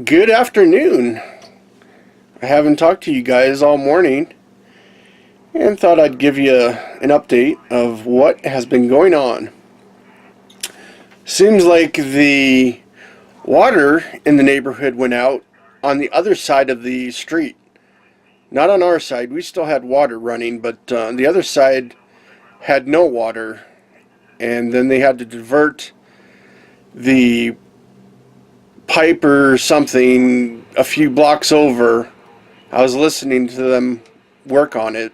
Good afternoon. I haven't talked to you guys all morning and thought I'd give you an update of what has been going on. Seems like the water in the neighborhood went out on the other side of the street. Not on our side. We still had water running, but the other side had no water. And then they had to divert the pipe or something a few blocks over. I was listening to them work on it.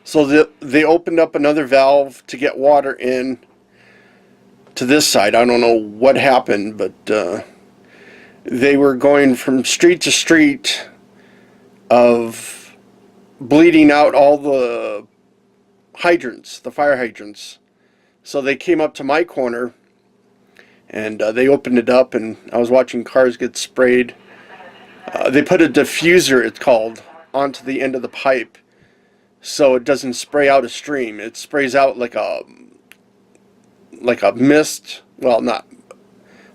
So they opened up another valve to get water in to this side. I don't know what happened, but they were going from street to street of bleeding out all the hydrants, the fire hydrants. So they came up to my corner and they opened it up, and I was watching cars get sprayed. They put a diffuser, it's called, onto the end of the pipe so it doesn't spray out a stream. It sprays out like a mist. Well, not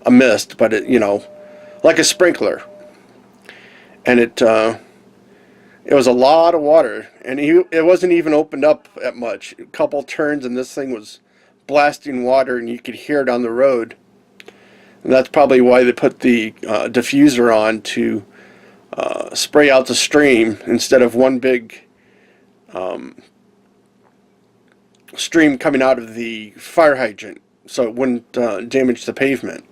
a mist, but it, like a sprinkler. And it was a lot of water, and it wasn't even opened up that much. A couple turns and this thing was blasting water, and you could hear it on the road. And that's probably why they put the diffuser on, to spray out the stream instead of one big stream coming out of the fire hydrant, so it wouldn't damage the pavement,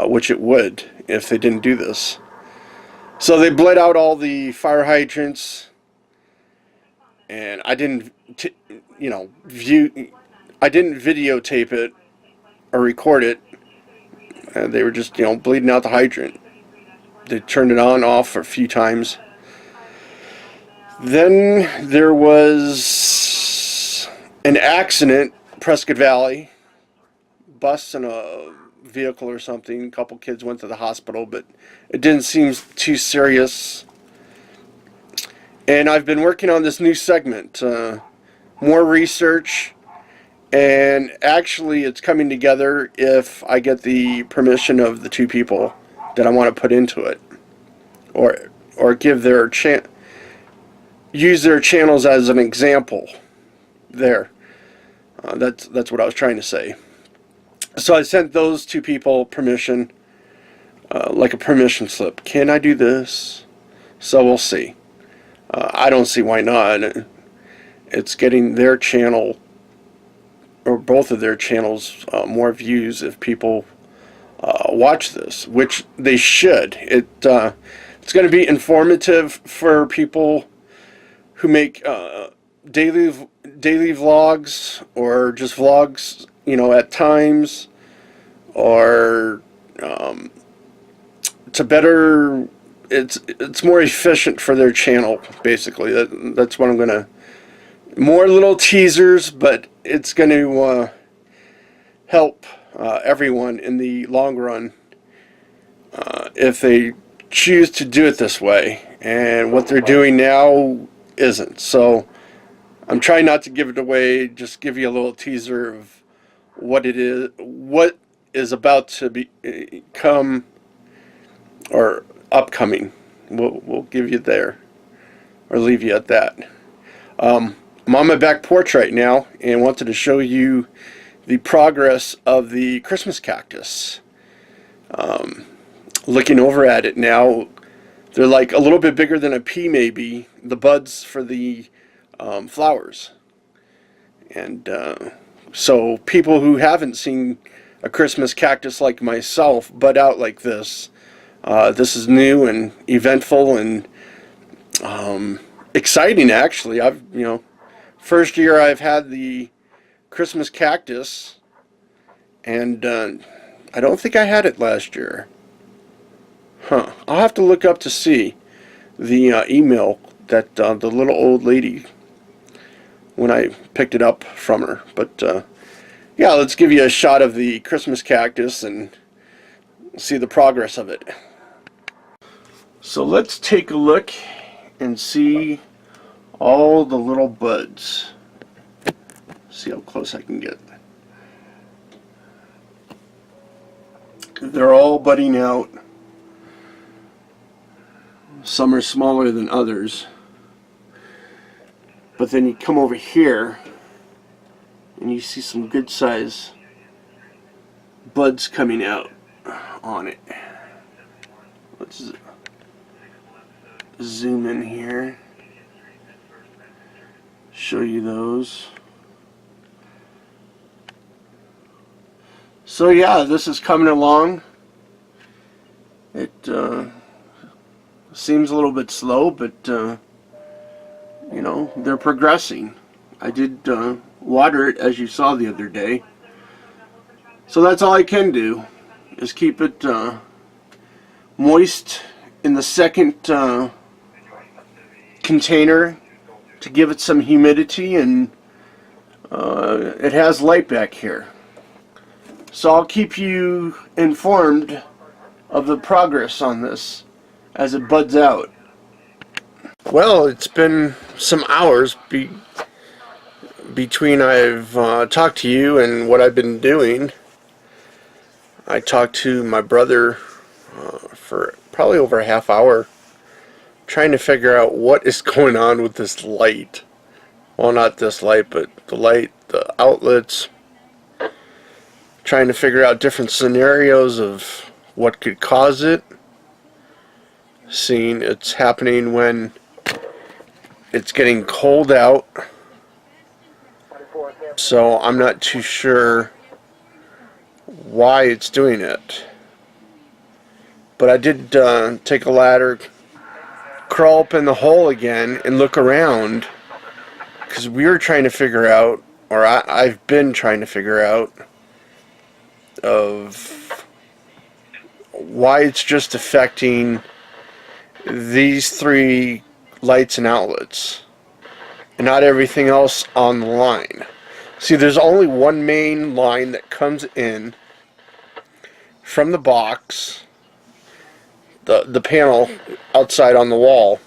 which it would if they didn't do this. So they bled out all the fire hydrants, and I didn't videotape it or record it. They were just bleeding out the hydrant. They turned it on off a few times. Then there was an accident, Prescott Valley, bus and a vehicle or something. A couple kids went to the hospital, but it didn't seem too serious. And I've been working on this new segment, more research, and actually it's coming together if I get the permission of the two people that I want to put into it, or give their use their channels as an example. There, that's what I was trying to say. So I sent those two people permission, like a permission slip. Can I do this? So we'll see. I don't see why not. It's getting their channel, or both of their channels, more views if people watch this, which they should. It's going to be informative for people who make daily vlogs, or just vlogs, at times, or to better. It's more efficient for their channel, basically. That's what I'm gonna. More little teasers, but it's going to help everyone in the long run if they choose to do it this way. And what they're doing now isn't. So I'm trying not to give it away, just give you a little teaser of what it is, what is about to become, or upcoming. We'll give you there, or leave you at that. I'm on my back porch right now and wanted to show you the progress of the Christmas cactus. Looking over at it now, they're like a little bit bigger than a pea, maybe, the buds for the flowers. And so people who haven't seen a Christmas cactus like myself bud out like this, this is new and eventful and exciting, actually. First year I've had the Christmas cactus, and I don't think I had it last year. I'll have to look up to see the email that the little old lady, when I picked it up from her. But yeah, let's give you a shot of the Christmas cactus and see the progress of it. So let's take a look and see all the little buds. See how close I can get. They're all budding out. Some are smaller than others. But then you come over here and you see some good size buds coming out on it. Let's zoom in here, show you those. So yeah, this is coming along. It seems a little bit slow, but you know, they're progressing. I did water it, as you saw the other day. So that's all I can do, is keep it moist in the second container to give it some humidity, and it has light back here. So I'll keep you informed of the progress on this as it buds out. Well, it's been some hours between I've talked to you and what I've been doing. I talked to my brother for probably over a half hour, trying to figure out what is going on with this light. Well, not this light, but the light, the outlets. Trying to figure out different scenarios of what could cause it. Seeing it's happening when it's getting cold out. So I'm not too sure why it's doing it. But I did take a ladder, crawl up in the hole again, and look around, because we were trying to figure out, or I've been trying to figure out, of why it's just affecting these three lights and outlets and not everything else on the line. See, there's only one main line that comes in from the box, the panel outside on the wall,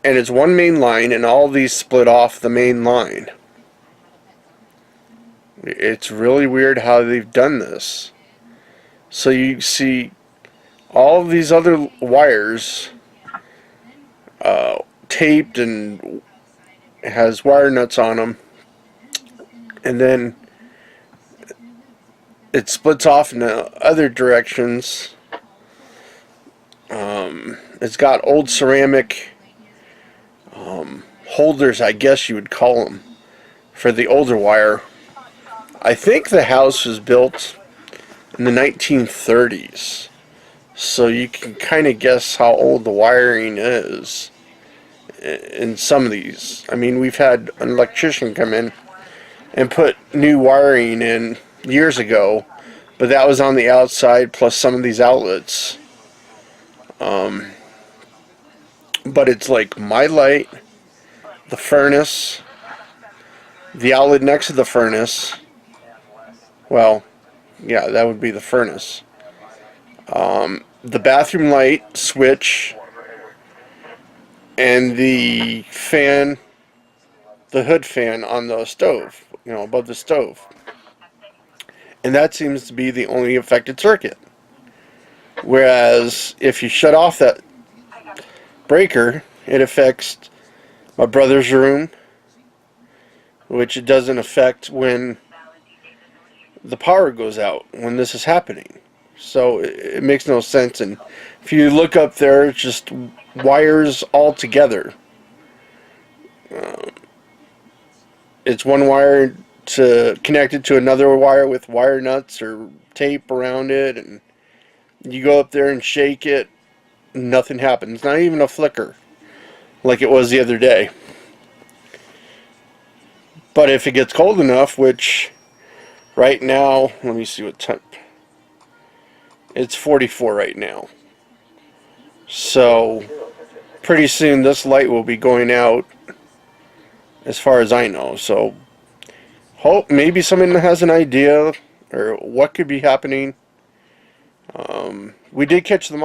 and it's one main line, and all these split off the main line. It's really weird how they've done this. So you see all of these other wires taped and has wire nuts on them, and then it splits off in the other directions. It's got old ceramic holders, I guess you would call them, for the older wire. I think the house was built in the 1930s, so you can kind of guess how old the wiring is in some of these. I mean, we've had an electrician come in and put new wiring in years ago, but that was on the outside plus some of these outlets. But it's like my light, the furnace, the outlet next to the furnace. Well, yeah, that would be the furnace. The bathroom light switch, and the fan, the hood fan on the stove, you know, above the stove. And that seems to be the only affected circuit. Whereas if you shut off that breaker, it affects my brother's room, which it doesn't affect when the power goes out, when this is happening. So it makes no sense. And if you look up there, it's just wires all together. It's one wire connected to another wire with wire nuts or tape around it, and you go up there and shake it, nothing happens. Not even a flicker like it was the other day. But if it gets cold enough, which right now, let me see what temp. It's 44 right now. So pretty soon this light will be going out, as far as I know. So hope maybe someone has an idea or what could be happening. We did catch the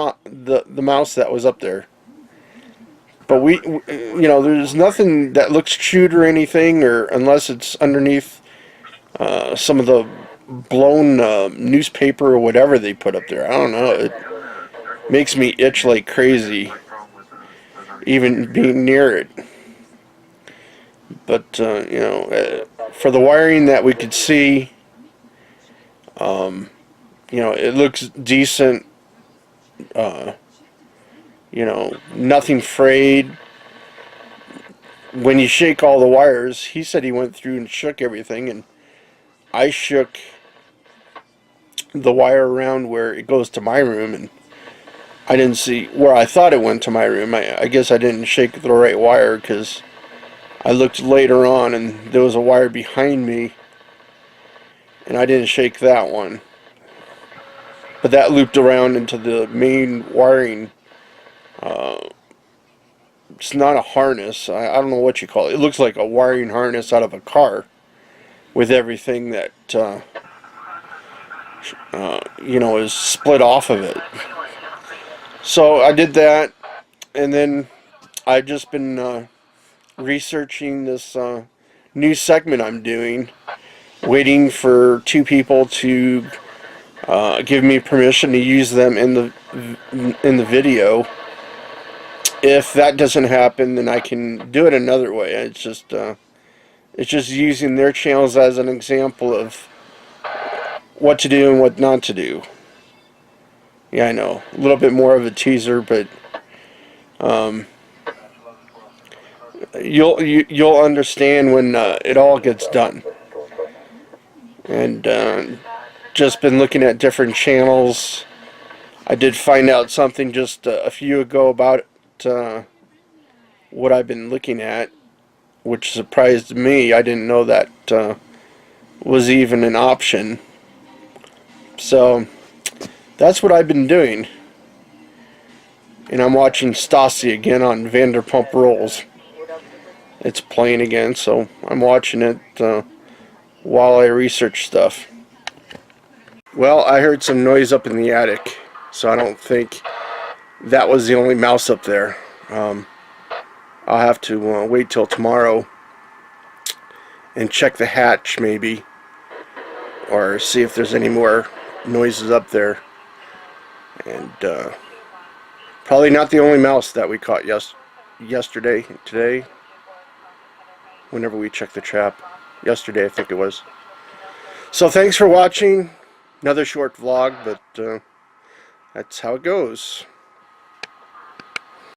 mouse that was up there, but we you know, there's nothing that looks chewed or anything, or unless it's underneath some of the blown newspaper or whatever they put up there. I don't know. Makes me itch like crazy, even being near it. But for the wiring that we could see, it looks decent. Nothing frayed. When you shake all the wires, he said he went through and shook everything, and I shook the wire around where it goes to my room, and I didn't see where I thought it went to my room. I guess I didn't shake the right wire, because I looked later on and there was a wire behind me, and I didn't shake that one. But that looped around into the main wiring. It's not a harness. I don't know what you call it. It looks like a wiring harness out of a car with everything that is split off of it. So I did that, and then I've just been researching this new segment I'm doing, waiting for two people to give me permission to use them in the video. If that doesn't happen, then I can do it another way. It's just using their channels as an example of what to do and what not to do. Yeah, I know, a little bit more of a teaser, but you'll understand when it all gets done. And just been looking at different channels. I did find out something just a few ago about what I've been looking at, which surprised me. I didn't know that was even an option. So that's what I've been doing. And I'm watching Stassi again on Vanderpump Rules. It's playing again, so I'm watching it while I research stuff. Well, I heard some noise up in the attic, so I don't think that was the only mouse up there. I'll have to wait till tomorrow and check the hatch maybe, or see if there's any more noises up there. And probably not the only mouse that we caught today, whenever we checked the trap. Yesterday, I think it was. So thanks for watching. Another short vlog, but that's how it goes.